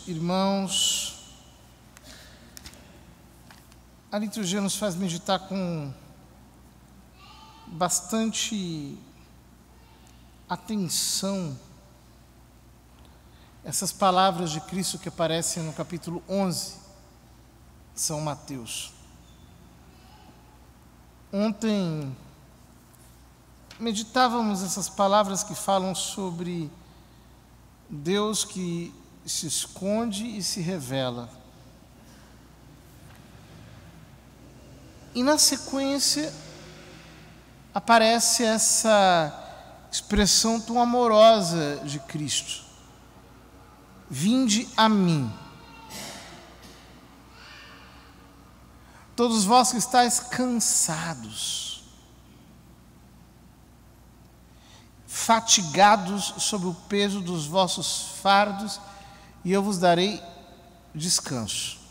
irmãos, a liturgia nos faz meditar com bastante atenção essas palavras de Cristo que aparecem no capítulo 11 de São Mateus. Ontem meditávamos essas palavras que falam sobre Deus que se esconde e se revela. E na sequência aparece essa expressão tão amorosa de Cristo: vinde a mim, todos vós que estáis cansados, fatigados sob o peso dos vossos fardos, e eu vos darei descanso.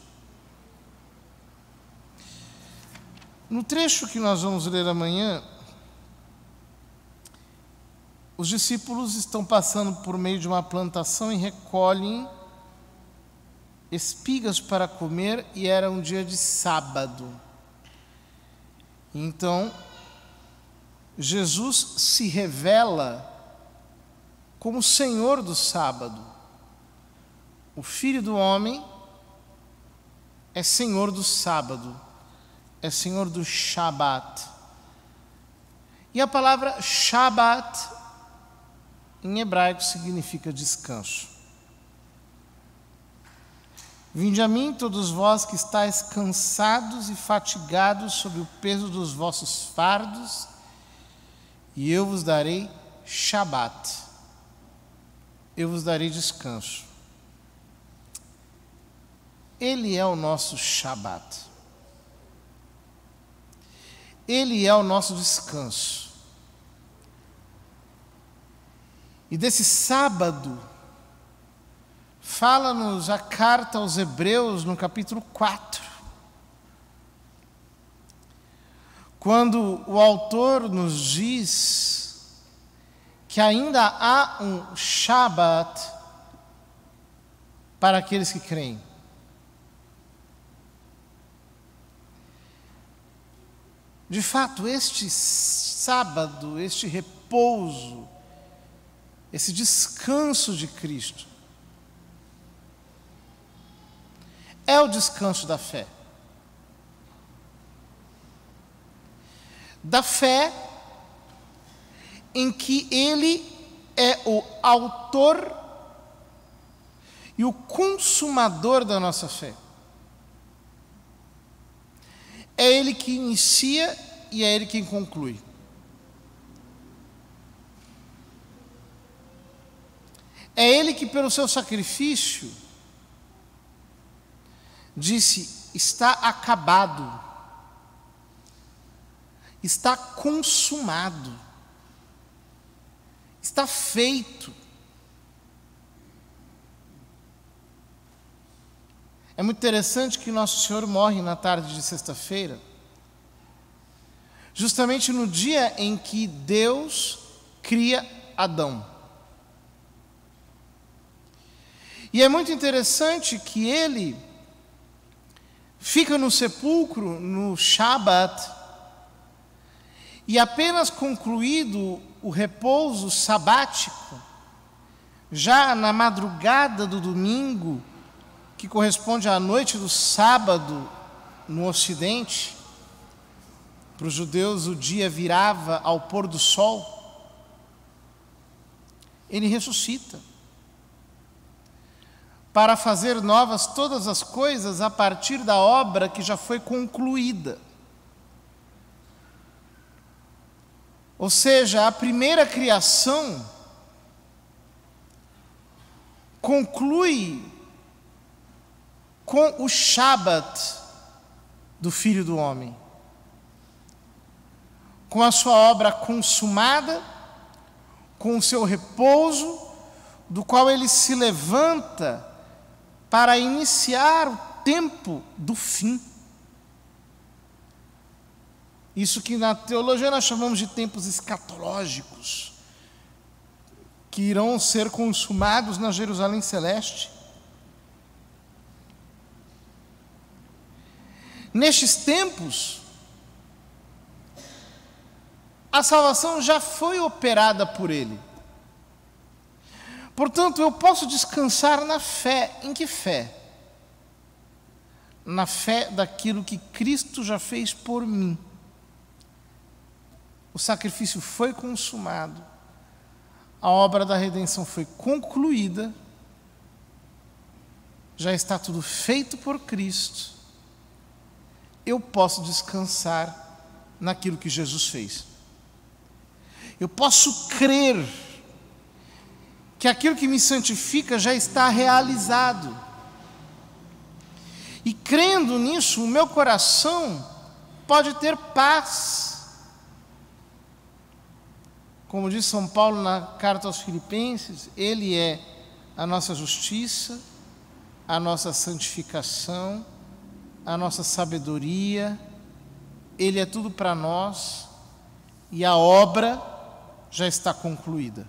No trecho que nós vamos ler amanhã, os discípulos estão passando por meio de uma plantação e recolhem espigas para comer, e era um dia de sábado. Então, Jesus se revela como Senhor do sábado. O Filho do Homem é Senhor do sábado, é Senhor do Shabat. E a palavra Shabat em hebraico significa descanso. Vinde a mim, todos vós que estáis cansados e fatigados sob o peso dos vossos fardos, e eu vos darei Shabat. Eu vos darei descanso. Ele é o nosso Shabat. Ele é o nosso descanso. E desse sábado, fala-nos a carta aos Hebreus no capítulo 4. Quando o autor nos diz que ainda há um Shabat para aqueles que creem. De fato, este sábado, este repouso, esse descanso de Cristo é o descanso da fé. Da fé em que Ele é o autor e o consumador da nossa fé. É Ele que inicia e é Ele quem conclui. É Ele que, pelo seu sacrifício, disse: está acabado, está consumado, está feito. É muito interessante que Nosso Senhor morre na tarde de sexta-feira, justamente no dia em que Deus cria Adão. E é muito interessante que ele fica no sepulcro, no Shabat, e apenas concluído o repouso sabático, já na madrugada do domingo, que corresponde à noite do sábado no Ocidente, para os judeus o dia virava ao pôr do sol, ele ressuscita, para fazer novas todas as coisas a partir da obra que já foi concluída. Ou seja, a primeira criação conclui com o Shabat do Filho do Homem, com a sua obra consumada, com o seu repouso, do qual ele se levanta para iniciar o tempo do fim. Isso que na teologia nós chamamos de tempos escatológicos, que irão ser consumados na Jerusalém Celeste. Nestes tempos, a salvação já foi operada por Ele. Portanto, eu posso descansar na fé. Em que fé? Na fé daquilo que Cristo já fez por mim. O sacrifício foi consumado, a obra da redenção foi concluída, já está tudo feito por Cristo. Eu posso descansar naquilo que Jesus fez. Eu posso crer que aquilo que me santifica já está realizado. E crendo nisso, o meu coração pode ter paz. Como diz São Paulo na carta aos Filipenses, Ele é a nossa justiça, a nossa santificação, a nossa sabedoria, Ele é tudo para nós e a obra já está concluída.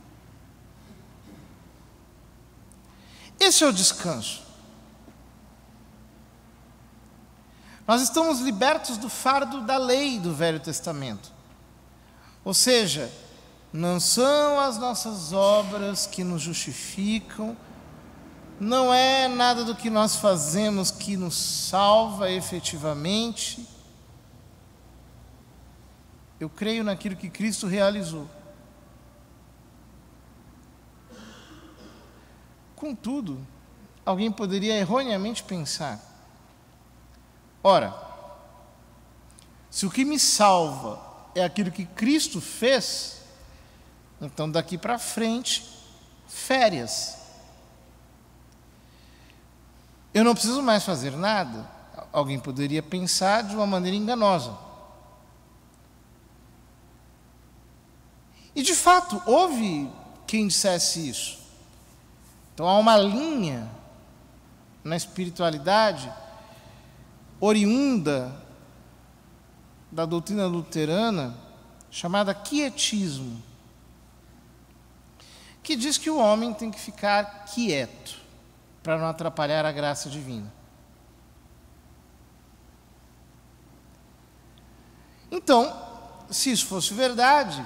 Esse é o descanso. Nós estamos libertos do fardo da lei do Velho Testamento. Ou seja, não são as nossas obras que nos justificam, não é nada do que nós fazemos que nos salva efetivamente. Eu creio naquilo que Cristo realizou. Contudo, alguém poderia erroneamente pensar: ora, se o que me salva é aquilo que Cristo fez, então daqui para frente, férias. Eu não preciso mais fazer nada. Alguém poderia pensar de uma maneira enganosa. E de fato, houve quem dissesse isso. Então há uma linha na espiritualidade oriunda da doutrina luterana chamada quietismo, que diz que o homem tem que ficar quieto para não atrapalhar a graça divina. Então, se isso fosse verdade,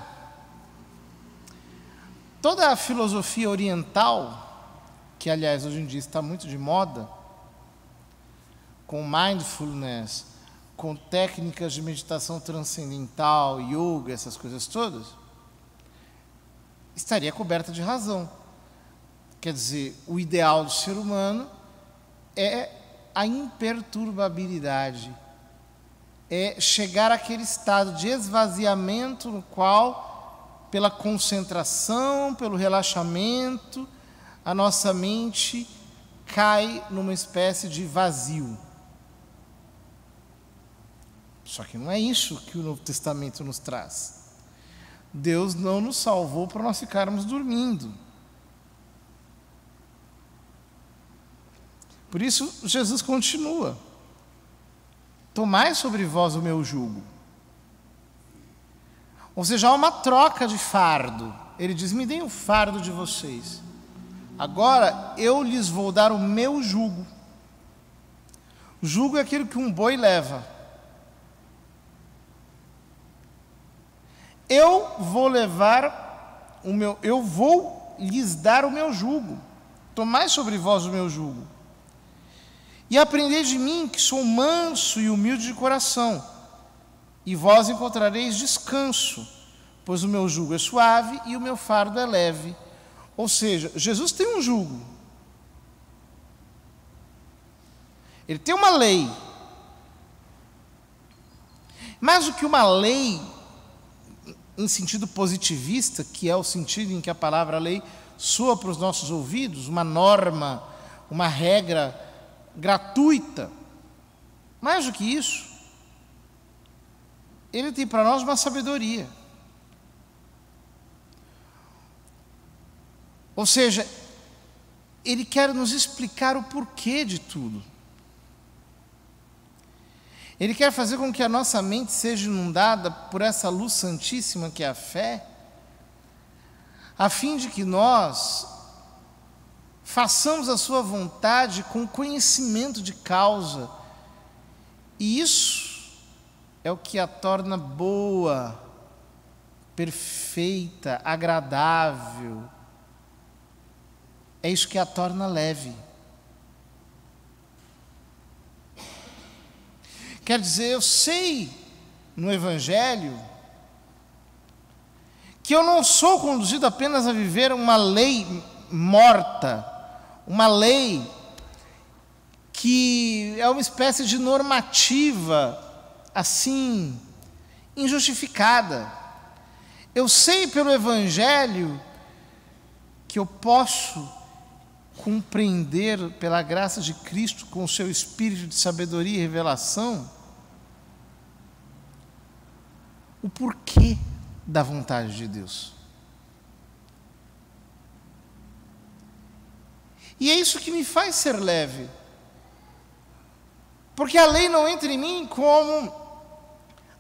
toda a filosofia oriental, que aliás hoje em dia está muito de moda, com mindfulness, com técnicas de meditação transcendental, yoga, essas coisas todas, estaria coberta de razão. Quer dizer, o ideal do ser humano é a imperturbabilidade, é chegar àquele estado de esvaziamento no qual, pela concentração, pelo relaxamento, a nossa mente cai numa espécie de vazio. Só que não é isso que o Novo Testamento nos traz. Deus não nos salvou para nós ficarmos dormindo. Por isso, Jesus continua: tomai sobre vós o meu jugo. Ou seja, há uma troca de fardo. Ele diz: me deem o fardo de vocês. Agora eu lhes vou dar o meu jugo. O jugo é aquilo que um boi leva. Eu vou lhes dar o meu jugo. Tomai sobre vós o meu jugo. E aprendei de mim, que sou manso e humilde de coração, e vós encontrareis descanso, pois o meu jugo é suave e o meu fardo é leve. Ou seja, Jesus tem um jugo. Ele tem uma lei. Mais do que uma lei em sentido positivista, que é o sentido em que a palavra lei soa para os nossos ouvidos, uma norma, uma regra gratuita. Mais do que isso, ele tem para nós uma sabedoria. Ou seja, ele quer nos explicar o porquê de tudo. Ele quer fazer com que a nossa mente seja inundada por essa luz santíssima que é a fé, a fim de que nós façamos a sua vontade com conhecimento de causa E isso é o que a torna boa, perfeita, agradável. É isso que a torna leve. Quer dizer, eu sei no Evangelho que eu não sou conduzido apenas a viver uma lei morta, uma lei que é uma espécie de normativa, assim, injustificada. Eu sei pelo Evangelho que eu posso compreender, pela graça de Cristo, com o seu espírito de sabedoria e revelação, o porquê da vontade de Deus. E é isso que me faz ser leve. Porque a lei não entra em mim como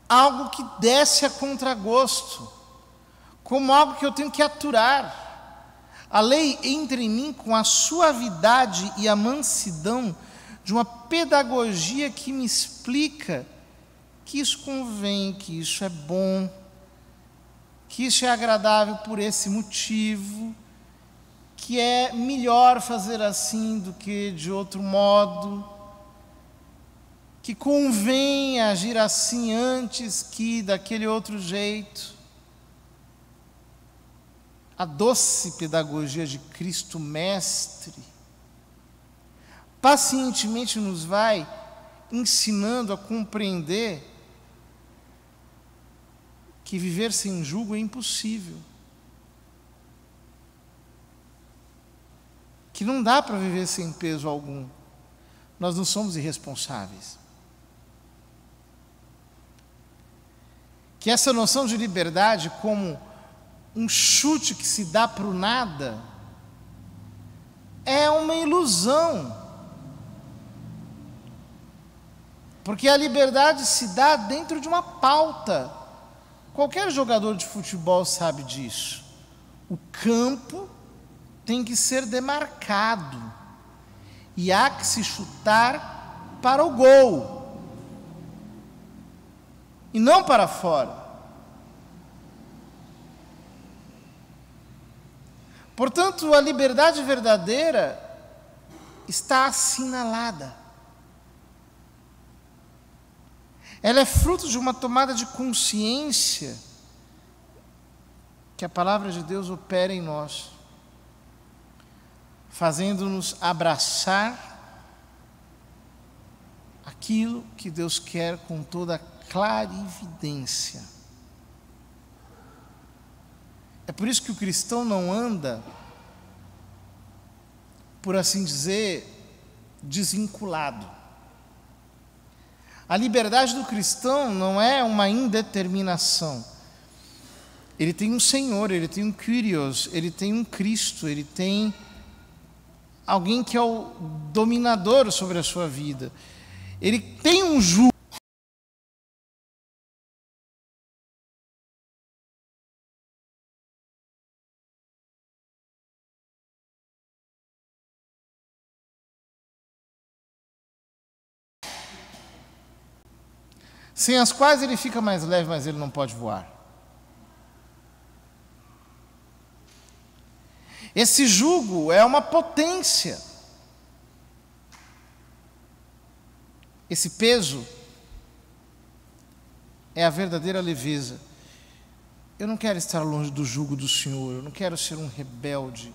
algo que desce a contragosto, como algo que eu tenho que aturar. A lei entra em mim com a suavidade e a mansidão de uma pedagogia que me explica que isso convém, que isso é bom, que isso é agradável por esse motivo, que é melhor fazer assim do que de outro modo, que convém agir assim antes que daquele outro jeito. A doce pedagogia de Cristo Mestre pacientemente nos vai ensinando a compreender que viver sem julgo é impossível. Que não dá para viver sem peso algum. Nós não somos irresponsáveis. Que essa noção de liberdade como um chute que se dá para o nada é uma ilusão. Porque a liberdade se dá dentro de uma pauta. Qualquer jogador de futebol sabe disso. O campo tem que ser demarcado e há que se chutar para o gol e não para fora. Portanto, a liberdade verdadeira está assinalada. Ela é fruto de uma tomada de consciência que a palavra de Deus opera em nós, fazendo-nos abraçar aquilo que Deus quer com toda clarividência. É por isso que o cristão não anda, por assim dizer, desvinculado. A liberdade do cristão não é uma indeterminação. Ele tem um Senhor, ele tem um Kyrios, ele tem um Cristo, ele tem alguém que é o dominador sobre a sua vida. Ele tem um jugo. Sem as quais ele fica mais leve, mas ele não pode voar. Esse jugo é uma potência. Esse peso é a verdadeira leveza. Eu não quero estar longe do jugo do Senhor, eu não quero ser um rebelde.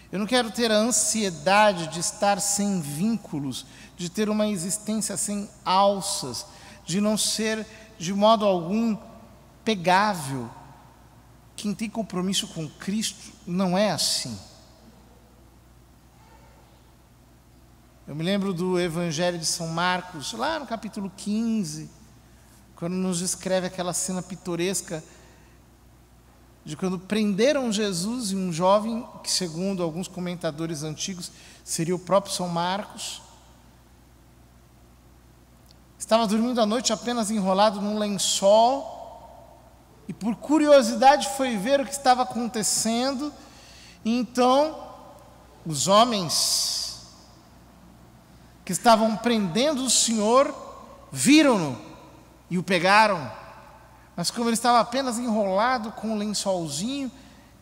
Eu não quero ter a ansiedade de estar sem vínculos, de ter uma existência sem alças, de não ser de modo algum pegável. Quem tem compromisso com Cristo não é assim. Eu me lembro do Evangelho de São Marcos, lá no capítulo 15, quando nos descreve aquela cena pitoresca de quando prenderam Jesus e um jovem, que segundo alguns comentadores antigos, seria o próprio São Marcos. Estava dormindo à noite apenas enrolado num lençol e por curiosidade foi ver o que estava acontecendo. E então os homens que estavam prendendo o Senhor viram-no e o pegaram. Mas como ele estava apenas enrolado com um lençolzinho,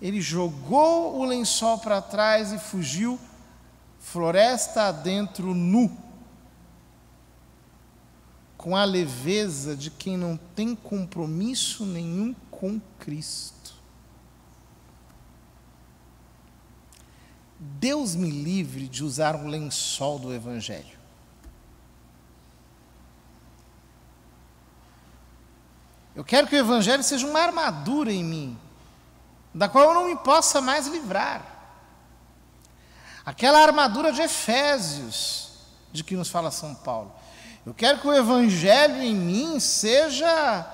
ele jogou o lençol para trás e fugiu, floresta adentro, nu, com a leveza de quem não tem compromisso nenhum com Cristo. Deus me livre de usar um lençol do Evangelho. Eu quero que o Evangelho seja uma armadura em mim, da qual eu não me possa mais livrar. Aquela armadura de Efésios, de que nos fala São Paulo. Eu quero que o Evangelho em mim seja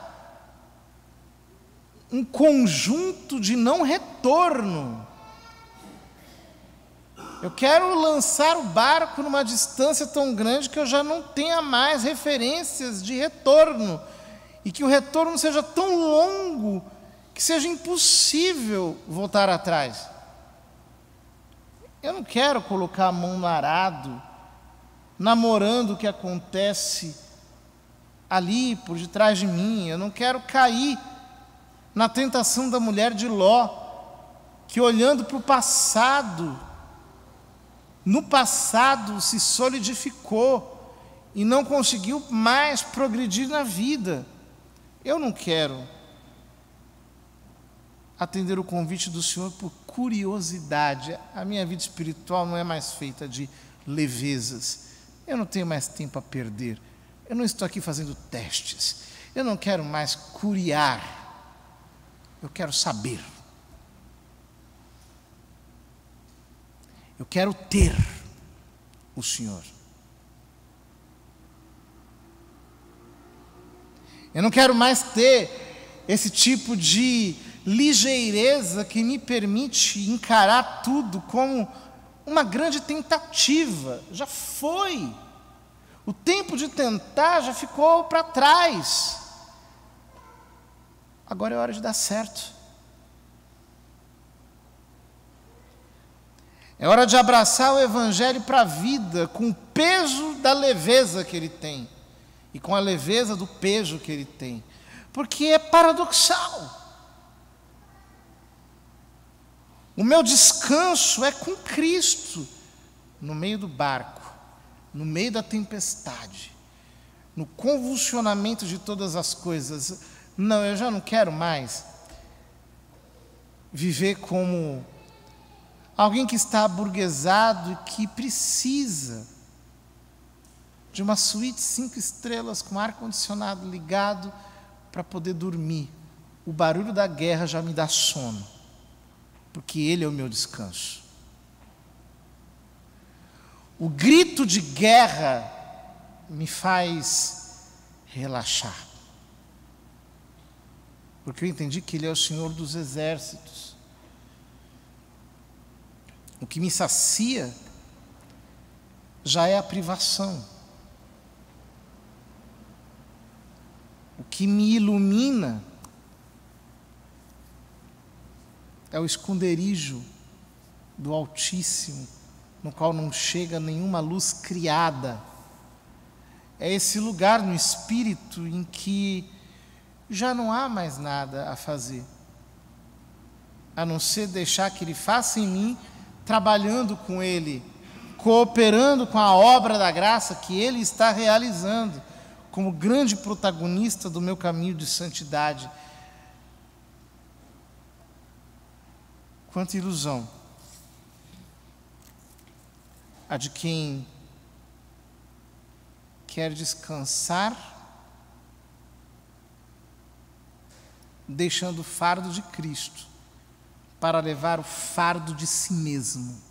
um conjunto de não retorno. Eu quero lançar o barco numa distância tão grande que eu já não tenha mais referências de retorno. E que o retorno seja tão longo que seja impossível voltar atrás. Eu não quero colocar a mão no arado, namorando o que acontece ali por detrás de mim. Eu não quero cair na tentação da mulher de Ló, que olhando para o passado, no passado se solidificou e não conseguiu mais progredir na vida. Eu não quero atender o convite do Senhor por curiosidade. A minha vida espiritual não é mais feita de levezas. Eu não tenho mais tempo a perder. Eu não estou aqui fazendo testes. Eu não quero mais curiar. Eu quero saber. Eu quero ter o Senhor. Eu não quero mais ter esse tipo de ligeireza que me permite encarar tudo como uma grande tentativa. Já foi. O tempo de tentar já ficou para trás. Agora é hora de dar certo. É hora de abraçar o Evangelho para a vida, com o peso da leveza que ele tem. E com a leveza do peso que ele tem. Porque é paradoxal. O meu descanso é com Cristo, no meio do barco, no meio da tempestade, no convulsionamento de todas as coisas. Não, eu já não quero mais viver como alguém que está aburguesado e que precisa de uma suíte 5 estrelas com ar-condicionado ligado para poder dormir. O barulho da guerra já me dá sono, porque ele é o meu descanso. O grito de guerra me faz relaxar, porque eu entendi que ele é o Senhor dos exércitos. O que me sacia já é a privação. O que me ilumina é o esconderijo do Altíssimo, no qual não chega nenhuma luz criada. É esse lugar no Espírito em que já não há mais nada a fazer, a não ser deixar que Ele faça em mim, trabalhando com Ele, cooperando com a obra da graça que Ele está realizando, como grande protagonista do meu caminho de santidade. Quanta ilusão a de quem quer descansar, deixando o fardo de Cristo para levar o fardo de si mesmo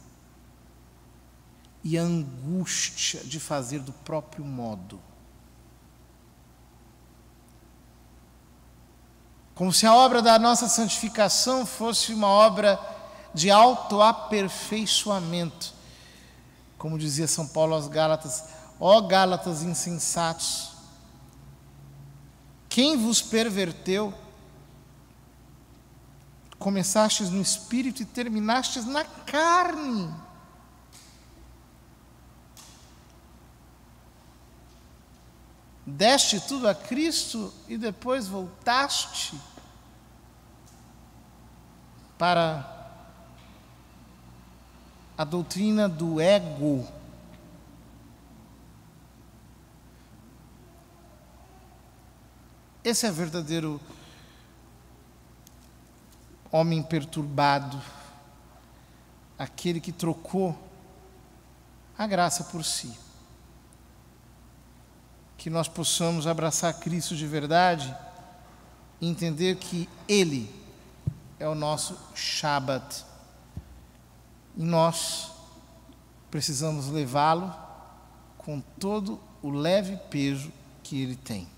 e a angústia de fazer do próprio modo. Como se a obra da nossa santificação fosse uma obra de autoaperfeiçoamento. Como dizia São Paulo aos Gálatas: ó Gálatas insensatos, quem vos perverteu? Começastes no Espírito e terminastes na carne. deste tudo a Cristo e depois voltaste para a doutrina do ego. Esse é o verdadeiro homem perturbado, aquele que trocou a graça por si. Que nós possamos abraçar Cristo de verdade e entender que Ele é o nosso Shabat. E nós precisamos levá-lo com todo o leve peso que Ele tem.